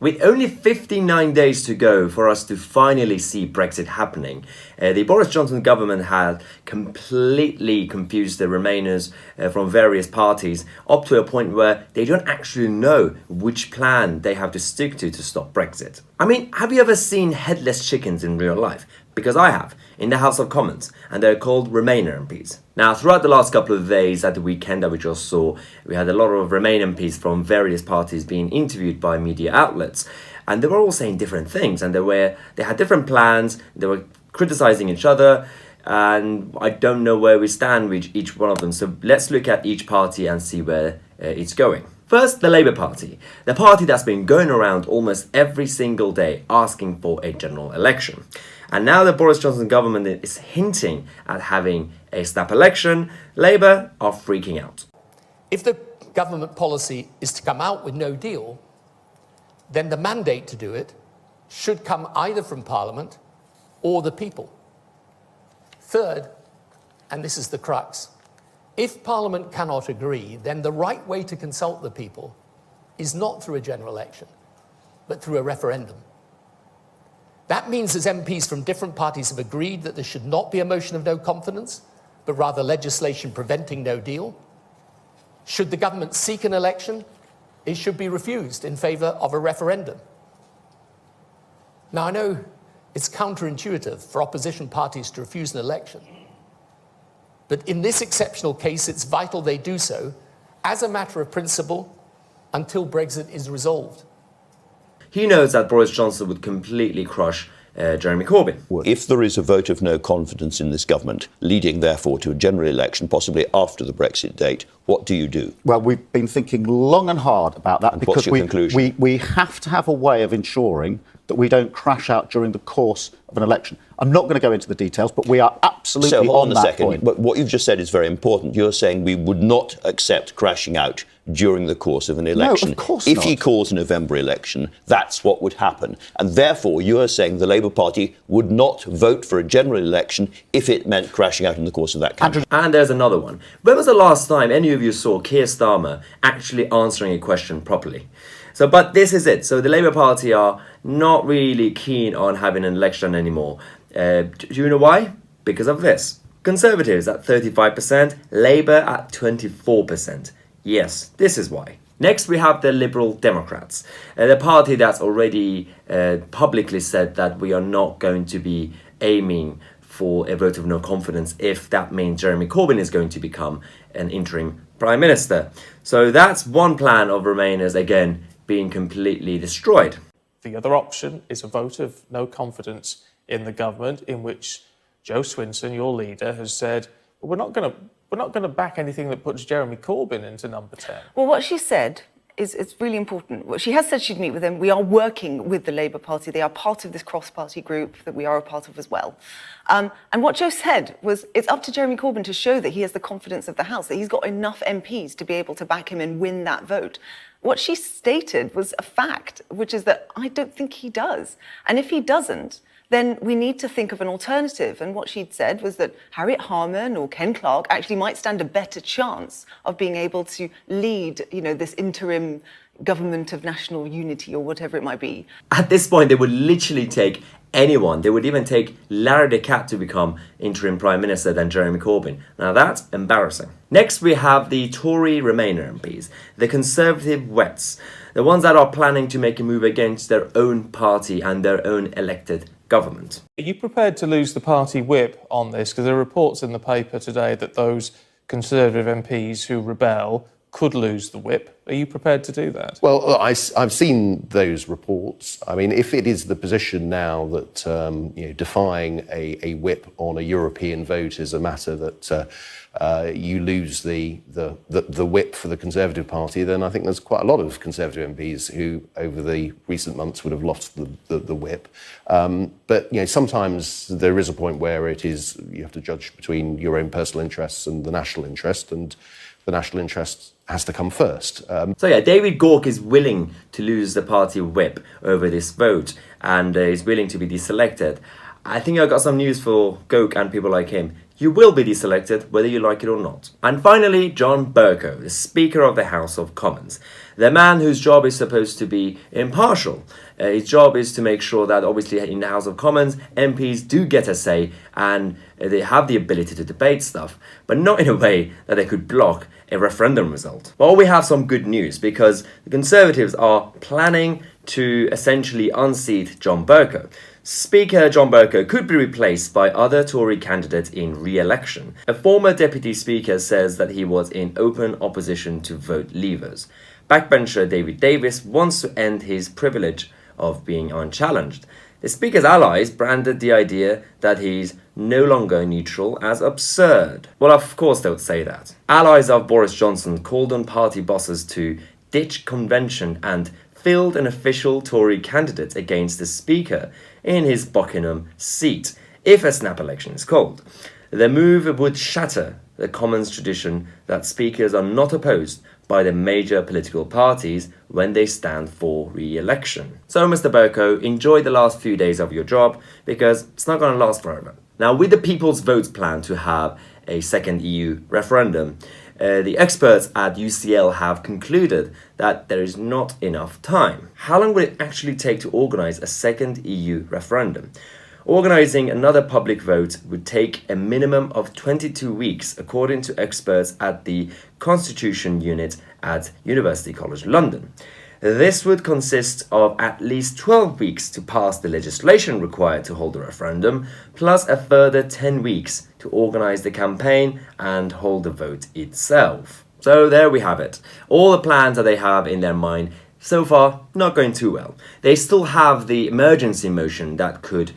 With only 59 days to go for us to finally see Brexit happening, the Boris Johnson government had completely confused the Remainers from various parties up to a point where they don't actually know which plan they have to stick to stop Brexit. I mean, have you ever seen headless chickens in real life? Because I have, in the House of Commons, and they're called Remainer MPs. Now, throughout the last couple of days at the weekend that we just saw, we had a lot of Remain MPs from various parties being interviewed by media outlets, and they were all saying different things, and they had different plans, they were criticising each other, and I don't know where we stand with each one of them. So let's look at each party and see where it's going. First, the Labour Party, the party that's been going around almost every single day asking for a general election. And now the Boris Johnson government is hinting at having a snap election. Labour are freaking out. If the government policy is to come out with no deal, then the mandate to do it should come either from Parliament or the people. Third, and this is the crux, if Parliament cannot agree, then the right way to consult the people is not through a general election, but through a referendum. That means as MPs from different parties have agreed that there should not be a motion of no confidence, but rather legislation preventing no deal. Should the government seek an election, it should be refused in favour of a referendum. Now, I know it's counterintuitive for opposition parties to refuse an election, but in this exceptional case, it's vital they do so as a matter of principle until Brexit is resolved. He knows that Boris Johnson would completely crush Jeremy Corbyn. If there is a vote of no confidence in this government, leading therefore to a general election, possibly after the Brexit date, what do you do? Well, we've been thinking long and hard about that, and because what's your conclusion? we have to have a way of ensuring that we don't crash out during the course of an election. I'm not going to go into the details, but we are absolutely on that point. So, hold on a second. But what you've just said is very important. You're saying we would not accept crashing out during the course of an election. No, of course not. If not. he calls a November election, that's what would happen. And therefore, you are saying the Labour Party would not vote for a general election if it meant crashing out in the course of that campaign. And there's another one. When was the last time any of you saw Kier Starmer actually answering a question properly? But this is it. So the Labour Party are not really keen on having an election anymore. Do you know why? Because of this. Conservatives at 35%, Labour at 24%. Yes, this is why. Next, we have the Liberal Democrats, the party that's already publicly said that we are not going to be aiming for a vote of no confidence if that means Jeremy Corbyn is going to become an interim Prime Minister. So that's one plan of Remainers, again, being completely destroyed. The other option is a vote of no confidence in the government, in which Jo Swinson, your leader, has said, well, we're not going to back anything that puts Jeremy Corbyn into number 10. Well, what she said is it's really important. Well, she has said she'd meet with them. We are working with the Labour Party. They are part of this cross-party group that we are a part of as well. And what Jo said was it's up to Jeremy Corbyn to show that he has the confidence of the House, that he's got enough MPs to be able to back him and win that vote. What she stated was a fact, which is that I don't think he does. And if he doesn't, then we need to think of an alternative. And what she'd said was that Harriet Harman or Ken Clarke actually might stand a better chance of being able to lead, this interim government of national unity or whatever it might be. At this point, they would literally take anyone. They would even take Larry the Cat to become interim Prime Minister than Jeremy Corbyn. Now that's embarrassing. Next, we have the Tory Remainer MPs, the Conservative Wets, the ones that are planning to make a move against their own party and their own elected government. Are you prepared to lose the party whip on this? Because there are reports in the paper today that those Conservative MPs who rebel could lose the whip. Are you prepared to do that? Well, I've seen those reports. I mean, if it is the position now that defying a whip on a European vote is a matter that you lose the whip for the Conservative Party, then I think there's quite a lot of Conservative MPs who, over the recent months, would have lost the whip. But sometimes there is a point where you have to judge between your own personal interests and the national interest, and the national interest has to come first. David Gauke is willing to lose the party whip over this vote and is willing to be deselected. I think I've got some news for Gauke and people like him. you will be deselected whether you like it or not. And finally, John Bercow, the Speaker of the House of Commons, the man whose job is supposed to be impartial. His job is to make sure that obviously in the House of Commons, MPs do get a say and they have the ability to debate stuff, but not in a way that they could block a referendum result. Well, we have some good news because the Conservatives are planning to essentially unseat John Bercow. Speaker John Bercow could be replaced by other Tory candidates in re-election. A former Deputy Speaker says that he was in open opposition to vote leavers. Backbencher David Davis wants to end his privilege of being unchallenged. The Speaker's allies branded the idea that he's no longer neutral as absurd. Well, of course they would say that. Allies of Boris Johnson called on party bosses to ditch convention and field an official Tory candidate against the Speaker in his Buckingham seat, if a snap election is called. The move would shatter the Commons tradition that speakers are not opposed by the major political parties when they stand for re-election. So, Mr. Bercow, enjoy the last few days of your job because it's not going to last forever. Now, with the People's Vote's plan to have a second EU referendum, the experts at UCL have concluded that there is not enough time. How long will it actually take to organise a second EU referendum? Organising another public vote would take a minimum of 22 weeks, according to experts at the Constitution Unit at University College London. This would consist of at least 12 weeks to pass the legislation required to hold a referendum, plus a further 10 weeks to organise the campaign and hold the vote itself. So there we have it. All the plans that they have in their mind, so far, not going too well. They still have the emergency motion that could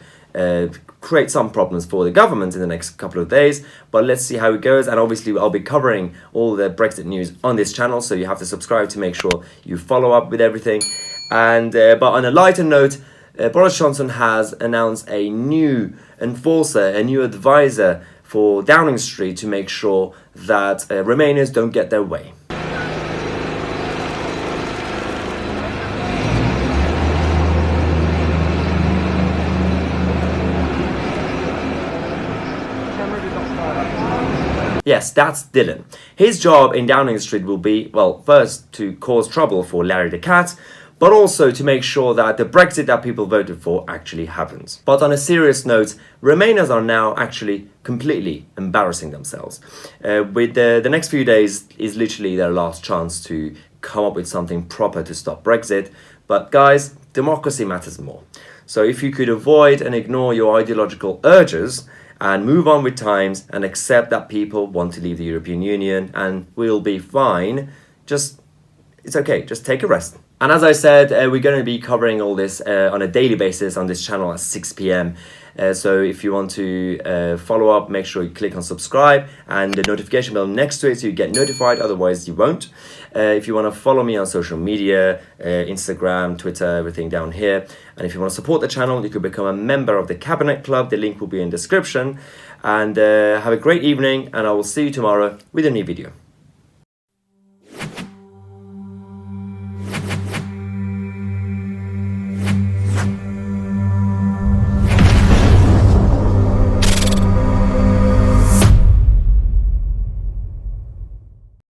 create some problems for the government in the next couple of days, but let's see how it goes. And obviously I'll be covering all the Brexit news on this channel, so you have to subscribe to make sure you follow up with everything. And but on a lighter note, Boris Johnson has announced a new enforcer, a new advisor for Downing Street to make sure that Remainers don't get their way. Yes, that's Dylan. His job in Downing Street will be, well, first to cause trouble for Larry the Cat, but also to make sure that the Brexit that people voted for actually happens. But on a serious note, Remainers are now actually completely embarrassing themselves. With the next few days is literally their last chance to come up with something proper to stop Brexit. But guys, democracy matters more. So if you could avoid and ignore your ideological urges and move on with times and accept that people want to leave the European Union and we'll be fine, it's okay, just take a rest. And as I said, we're going to be covering all this on a daily basis on this channel at 6 p.m. So if you want to follow up, make sure you click on subscribe and the notification bell next to it so you get notified, otherwise you won't. If you want to follow me on social media, Instagram, Twitter, everything down here. And if you want to support the channel, you could become a member of the Cabinet Club. The link will be in the description. And have a great evening, and I will see you tomorrow with a new video.